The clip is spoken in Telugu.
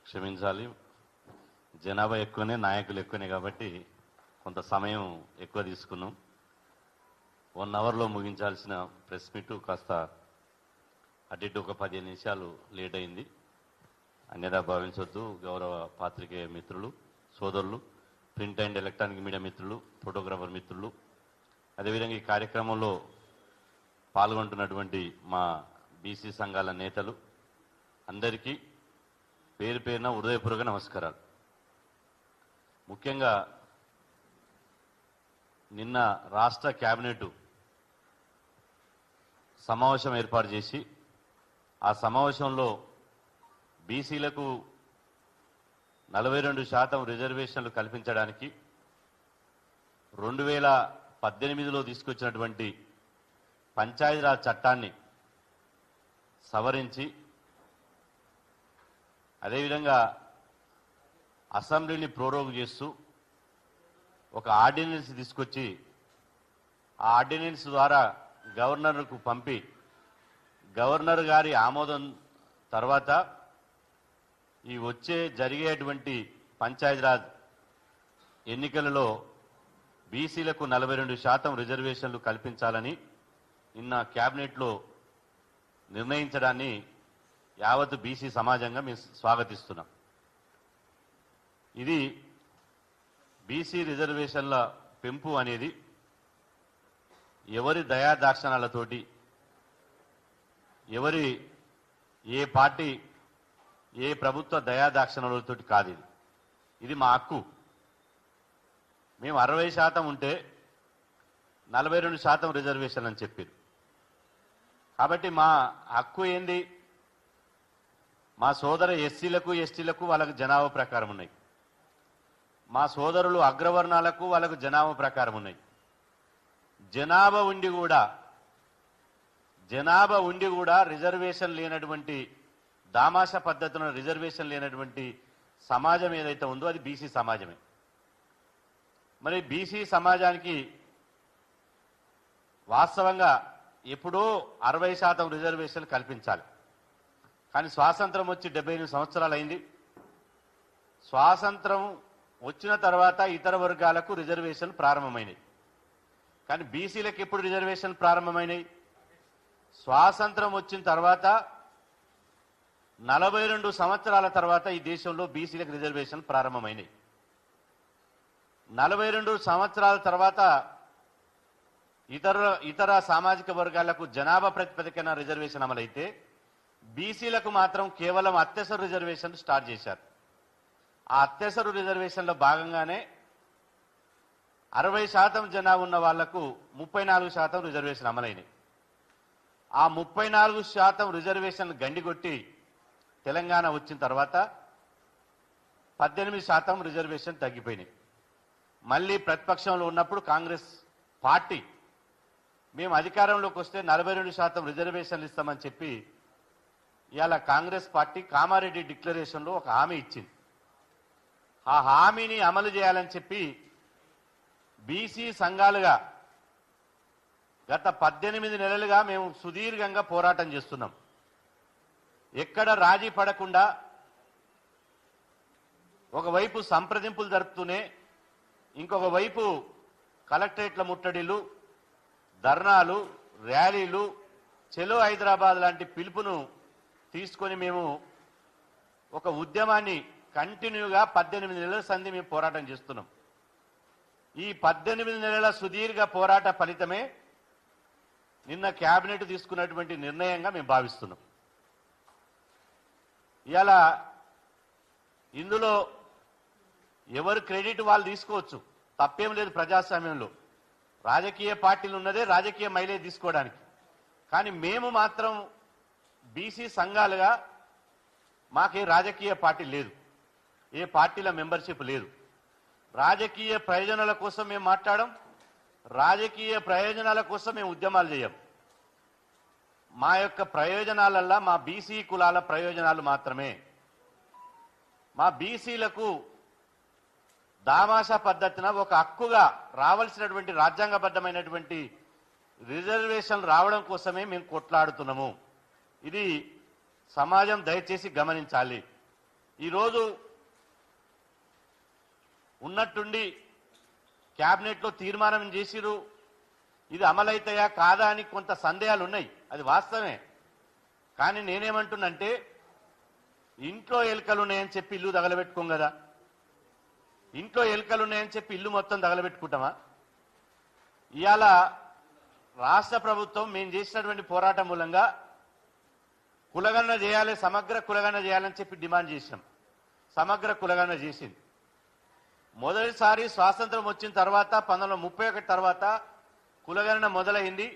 క్షమించాలి. జనాభా ఎక్కువనే, నాయకులు ఎక్కువనే కాబట్టి కొంత సమయం ఎక్కువ తీసుకున్నాం. 1 అవర్లో ముగించాల్సిన ప్రెస్ మీట్ కాస్త అటు ఇటు ఒక 15 నిమిషాలు లేట్ అయింది. అన్యదా భావించొద్దు. గౌరవ పాత్రికేయ మిత్రులు, సోదరులు, ప్రింట్ అండ్ ఎలక్ట్రానిక్ మీడియా మిత్రులు, ఫోటోగ్రాఫర్ మిత్రులు, అదేవిధంగా ఈ కార్యక్రమంలో పాల్గొంటున్నటువంటి మా బీసీ సంఘాల నేతలు అందరికీ పేరు పేరున హృదయపూర్వక నమస్కారాలు. ముఖ్యంగా నిన్న రాష్ట్ర కేబినెట్ సమావేశం ఏర్పాటు చేసి ఆ సమావేశంలో బీసీలకు 42% రిజర్వేషన్లు కల్పించడానికి 2018లో తీసుకొచ్చినటువంటి పంచాయతీరాజ్ చట్టాన్ని సవరించి అదేవిధంగా అసెంబ్లీని ప్రోరోగ్ చేస్తూ ఒక ఆర్డినెన్స్ తీసుకొచ్చి ఆ ఆర్డినెన్స్ ద్వారా గవర్నర్కు పంపి గవర్నర్ గారి ఆమోదం తర్వాత ఈ జరిగేటువంటి పంచాయతీరాజ్ ఎన్నికలలో బీసీలకు 42% రిజర్వేషన్లు కల్పించాలని నిన్న కేబినెట్లో నిర్ణయించడాన్ని యావత్ బీసీ సమాజంగా మేము స్వాగతిస్తున్నాం. ఇది బీసీ రిజర్వేషన్ల పెంపు అనేది ఎవరి దయాదాక్షణాలతోటి, ఏ పార్టీ ఏ ప్రభుత్వ దయాదాక్షణాలతోటి కాదు. ఇది మా హక్కు. మేము 60% ఉంటే 42% రిజర్వేషన్ అని చెప్పారు. కాబట్టి మా హక్కు ఏంది? మా సోదర ఎస్సీలకు ఎస్టీలకు వాళ్ళకు జనాభా ప్రకారం ఉన్నాయి. మా సోదరులు అగ్రవర్ణాలకు వాళ్ళకు జనాభా ప్రకారం ఉన్నాయి. జనాభా ఉండి కూడా రిజర్వేషన్ లేనటువంటి దామాష పద్ధతిలో రిజర్వేషన్ లేనటువంటి సమాజం ఏదైతే ఉందో అది బీసీ సమాజమే. మరి బీసీ సమాజానికి వాస్తవంగా ఎప్పుడో 60% రిజర్వేషన్ కల్పించాలి. కానీ స్వాతంత్రం వచ్చి 78 సంవత్సరాలు అయింది. స్వాతంత్రం వచ్చిన తర్వాత ఇతర వర్గాలకు రిజర్వేషన్ ప్రారంభమైనాయి. కానీ బీసీలకు ఎప్పుడు రిజర్వేషన్ ప్రారంభమైనాయి? స్వాతంత్రం వచ్చిన తర్వాత 42 సంవత్సరాల తర్వాత ఈ దేశంలో బీసీలకు రిజర్వేషన్ ప్రారంభమైనాయి. 42 సంవత్సరాల తర్వాత ఇతర సామాజిక వర్గాలకు జనాభా ప్రాతిపదికన రిజర్వేషన్ అమలైతే బీసీలకు మాత్రం కేవలం అత్యవసర రిజర్వేషన్ స్టార్ట్ చేశారు. ఆ అత్యవసర రిజర్వేషన్లో భాగంగానే 60% జనాభా ఉన్న వాళ్లకు 34% రిజర్వేషన్ అమలైనవి. ఆ 34% రిజర్వేషన్ గండిగొట్టి తెలంగాణ వచ్చిన తర్వాత 18% రిజర్వేషన్ తగ్గిపోయినాయి. మళ్ళీ ప్రతిపక్షంలో ఉన్నప్పుడు కాంగ్రెస్ పార్టీ మేము అధికారంలోకి వస్తే 42% రిజర్వేషన్లు ఇస్తామని చెప్పి ఇవాళ కాంగ్రెస్ పార్టీ కామారెడ్డి డిక్లరేషన్లో ఒక హామీ ఇచ్చింది. ఆ హామీని అమలు చేయాలని చెప్పి బీసీ సంఘాలుగా గత 18 నెలలుగా మేము సుదీర్ఘంగా పోరాటం చేస్తున్నాం. ఎక్కడ రాజీ పడకుండా ఒకవైపు సంప్రదింపులు జరుపుతూనే ఇంకొక వైపు కలెక్టరేట్ల ముట్టడిలు, ధర్నాలు, ర్యాలీలు, చెలో హైదరాబాద్ లాంటి పిలుపును తీసుకొని మేము ఒక ఉద్యమాన్ని కంటిన్యూగా 18 నెలల సంధి మేము పోరాటం చేస్తున్నాం. ఈ 18 నెలల సుదీర్ఘ పోరాట ఫలితమే నిన్న కేబినెట్ తీసుకున్నటువంటి నిర్ణయంగా మేము భావిస్తున్నాం. ఇవాళ ఇందులో ఎవరు క్రెడిట్ వాళ్ళు తీసుకోవచ్చు, తప్పేం లేదు. ప్రజాస్వామ్యంలో రాజకీయ పార్టీలు ఉన్నదే రాజకీయ మైలేజ్ తీసుకోవడానికి. కానీ మేము మాత్రం బీసీ సంఘాలుగా మాకే రాజకీయ పార్టీ లేదు, ఏ పార్టీల మెంబర్షిప్ లేదు. రాజకీయ ప్రయోజనాల కోసం మేము మాట్లాడం, రాజకీయ ప్రయోజనాల కోసం మేము ఉద్యమాలు చేయం. మా యొక్క ప్రయోజనాలల్లా మా బీసీ కులాల ప్రయోజనాలు మాత్రమే. మా బీసీలకు దామాషా పద్ధతిన ఒక హక్కుగా రావాల్సినటువంటి రాజ్యాంగబద్ధమైనటువంటి రిజర్వేషన్ రావడం కోసమే మేము కొట్లాడుతున్నాము. ఇది సమాజం దయచేసి గమనించాలి. ఈరోజు ఉన్నట్టుండి క్యాబినెట్లో తీర్మానం చేసిరు, ఇది అమలైతాయా కాదా అని కొంత సందేహాలు ఉన్నాయి, అది వాస్తవమే. కానీ నేనేమంటున్నంటే ఇంట్లో ఎలుకలు ఉన్నాయని చెప్పి ఇల్లు తగలబెట్టుకోం కదా, ఇంట్లో ఎలుకలు ఉన్నాయని చెప్పి ఇల్లు మొత్తం తగలబెట్టుకుంటామా? ఇవాళ రాష్ట్ర ప్రభుత్వం మేము చేసినటువంటి పోరాటం మూలంగా కులగణన చేయాలి, సమగ్ర కులగణన చేయాలని చెప్పి డిమాండ్ చేసినాం. సమగ్ర కులగణన చేసింది. మొదటిసారి స్వాతంత్రం వచ్చిన తర్వాత 1931 తర్వాత కులగణన మొదలైంది.